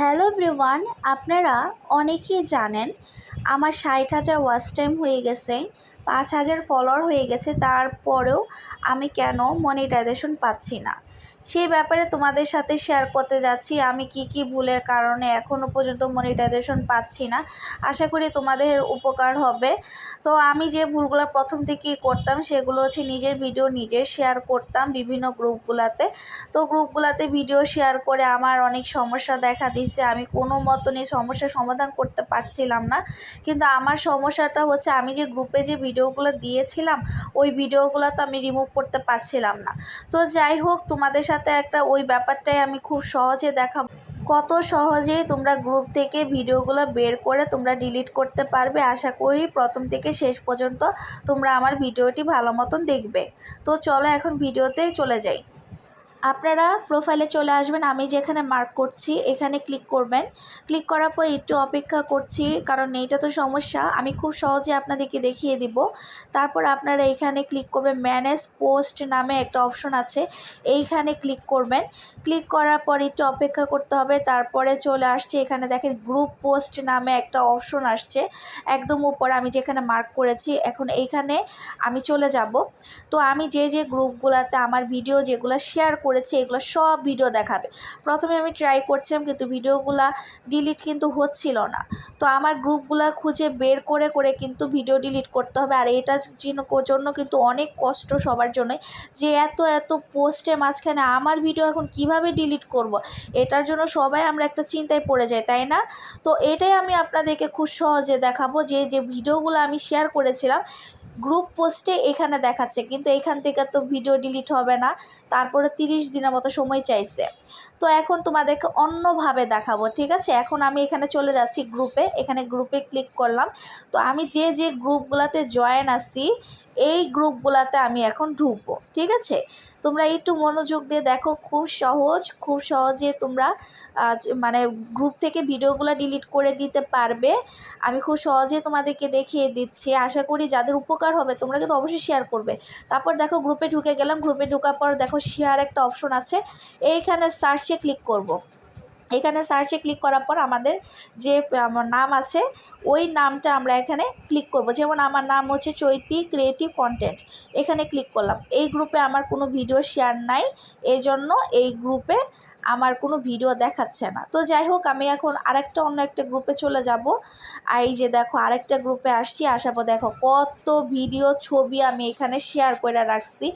Hello everyone, আপনারা অনেকেই জানেন আমার 60,000 ওয়াচ টাইম হয়ে গেছে, 5,000 ফলোয়ার হয়ে গেছে। তারপরেও আমি কেন মনিটাইজেশন পাচ্ছি না, সেই ব্যাপারে তোমাদের সাথে শেয়ার করতে যাচ্ছি। আমি কি ভুলের কারণে এখনও পর্যন্ত মনিটাইজেশন পাচ্ছি না। আশা করি তোমাদের উপকার হবে। তো আমি যে ভুলগুলো প্রথম থেকেই করতাম সেগুলো হচ্ছে নিজের ভিডিও নিজে শেয়ার করতাম বিভিন্ন গ্রুপগুলোতে। তো গ্রুপগুলোতে ভিডিও শেয়ার করে আমার অনেক সমস্যা দেখা দিচ্ছে। আমি কোনো মতন এই সমস্যার সমাধান করতে পারছিলাম না। কিন্তু আমার সমস্যাটা হচ্ছে আমি যে গ্রুপে যে ভিডিওগুলো দিয়েছিলাম ওই ভিডিওগুলো তো আমি রিমুভ করতে পারছিলাম না। তো যাই হোক, তোমাদের সাথে একটা ওই ব্যাপারটাই আমি খুব সহজে দেখাবো, কত সহজেই তোমরা গ্রুপ থেকে ভিডিওগুলো বের করে তোমরা ডিলিট করতে পারবে। আশা করি প্রথম থেকে শেষ পর্যন্ত তোমরা আমার ভিডিওটি ভালো মতন দেখবে। তো চলো এখন ভিডিওতে চলে যাই। আপনারা প্রোফাইলে চলে আসবেন, আমি যেখানে মার্ক করছি এখানে ক্লিক করবেন। ক্লিক করার পর একটু অপেক্ষা করছি, কারণ এইটা তো সমস্যা, আমি খুব সহজে আপনাদেরকে দেখিয়ে দিব। তারপর আপনারা এইখানে ক্লিক করবেন, ম্যানেজ পোস্ট নামে একটা অপশন আছে, এইখানে ক্লিক করবেন। ক্লিক করার পর একটু অপেক্ষা করতে হবে। তারপরে চলে আসছে এখানে দেখেন গ্রুপ পোস্ট নামে একটা অপশন আসছে একদম উপরে, আমি যেখানে মার্ক করেছি। এখন এইখানে আমি চলে যাব। তো আমি যে গ্রুপগুলোতে আমার ভিডিও যেগুলো শেয়ার করেছি এগুলো সব ভিডিও দেখাবে। প্রথমে আমি ট্রাই করছিলাম কিন্তু ভিডিওগুলো ডিলিট কিন্তু হচ্ছিল না। তো আমার গ্রুপগুলো খুঁজে বের করে করে কিন্তু ভিডিও ডিলিট করতে হবে। আর এটার জন্য কিন্তু অনেক কষ্ট সবার জন্যই, যে এত পোস্টের মাঝখানে আমার ভিডিও এখন কিভাবে ডিলিট করব, এটার জন্য সবাই আমরা একটা চিন্তায় পড়ে যাই, তাই না? তো এটাই আমি আপনাদেরকে খুব সহজে দেখাবো। যে ভিডিওগুলো আমি শেয়ার করেছিলাম গ্রুপ পোস্টে এখানে দেখাচ্ছে, কিন্তু এখান থেকে তো ভিডিও ডিলিট হবে না। তারপরে 30 দিনের মতো সময় চাইছে। তো এখন তোমাদেরকে অন্যভাবে দেখাবো, ঠিক আছে? এখন আমি এখানে চলে যাচ্ছি গ্রুপে, এখানে গ্রুপে ক্লিক করলাম। তো আমি যে গ্রুপগুলোতে জয়েন আছি এই গ্রুপগুলোতে আমি এখন ঢুকবো, ঠিক আছে? তোমরা একটু মনোযোগ দিয়ে দেখো, খুব সহজে তোমরা মানে গ্রুপ থেকে ভিডিওগুলো ডিলিট করে দিতে পারবে। আমি খুব সহজে তোমাদেরকে দেখিয়ে দিচ্ছি, আশা করি যাদের উপকার হবে। তোমরা কিন্তু অবশ্যই শেয়ার করবে। তারপর দেখো গ্রুপে ঢুকে গেলাম, গ্রুপে ঢোকার পর দেখো শেয়ার একটা অপশন আছে, এইখানে সার্চে ক্লিক করব। এখানে সার্চে ক্লিক করার পর আমাদের যে আমার নাম আছে ওই নামটা আমরা এখানে ক্লিক করব। যেমন আমার নাম হচ্ছে চৈতি ক্রিয়েটিভ কন্টেন্ট, এখানে ক্লিক করলাম। এই গ্রুপে আমার কোনো ভিডিও শেয়ার নাই, এই জন্য এই গ্রুপে আমার কোনো ভিডিও দেখাচ্ছে না। তো যাই হোক, আমি এখন অন্য একটা গ্রুপে চলে যাব। আর এই যে দেখো আরেকটা গ্রুপে আসছি, আসার পর দেখো কত ভিডিও ছবি আমি এখানে শেয়ার করে রাখছি।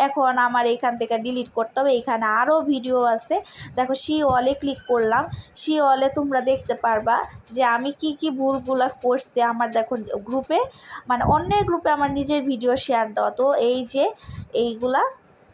এখন আমার এখান থেকে ডিলিট করতে হবে। এখানে আরও ভিডিও আছে, দেখো সি ওয়ালে ক্লিক করলাম। সি ওয়ালে তোমরা দেখতে পারবা যে আমি কি ভুলগুলো করছি আমার, দেখো গ্রুপে মানে অন্যের গ্রুপে আমার নিজের ভিডিও শেয়ার দেওয়া। তো এই যে এইগুলা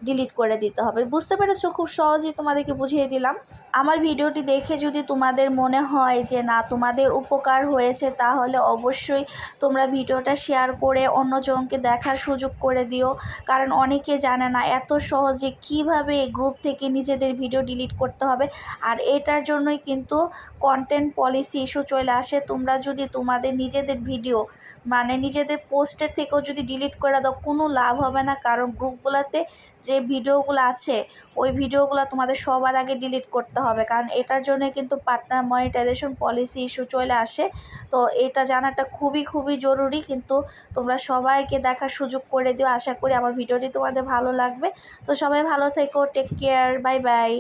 ডিলিট করে দিতে হবে। বুঝতে পেরেছো? খুব সহজেই তোমাদেরকে বুঝিয়ে দিলাম। আমার ভিডিওটি দেখে যদি তোমাদের মনে হয় যে না তোমাদের উপকার হয়েছে, তাহলে অবশ্যই তোমরা ভিডিওটা শেয়ার করে অন্যজনকে দেখার সুযোগ করে দিও। কারণ অনেকে জানে না এত সহজে কিভাবে গ্রুপ থেকে নিজেদের ভিডিও ডিলিট করতে হবে। আর এটার জন্যই কিন্তু কন্টেন্ট পলিসি ইস্যু চলে আসে। তোমরা যদি তোমাদের নিজেদের ভিডিও মানে নিজেদের পোস্টের থেকেও যদি ডিলিট করে দাও, কোনো লাভ হবে না। কারণ গ্রুপগুলোতে যে ভিডিওগুলো আছে ওই ভিডিওগুলো তোমাদের সবার আগে ডিলিট করতে হবে, কারণ এটার জন্য কিন্তু পার্টনার মনিটাইজেশন পলিসি ইস্যু চলে আসে। তো এটা জানাটা খুবই জরুরি। কিন্তু তোমরা সবাইকে দেখার সুযোগ করে দিও। আশা করি আমার ভিডিওটি তোমাদের ভালো লাগবে। তো সবাই ভালো থেকো, টেক কেয়ার, বাই বাই।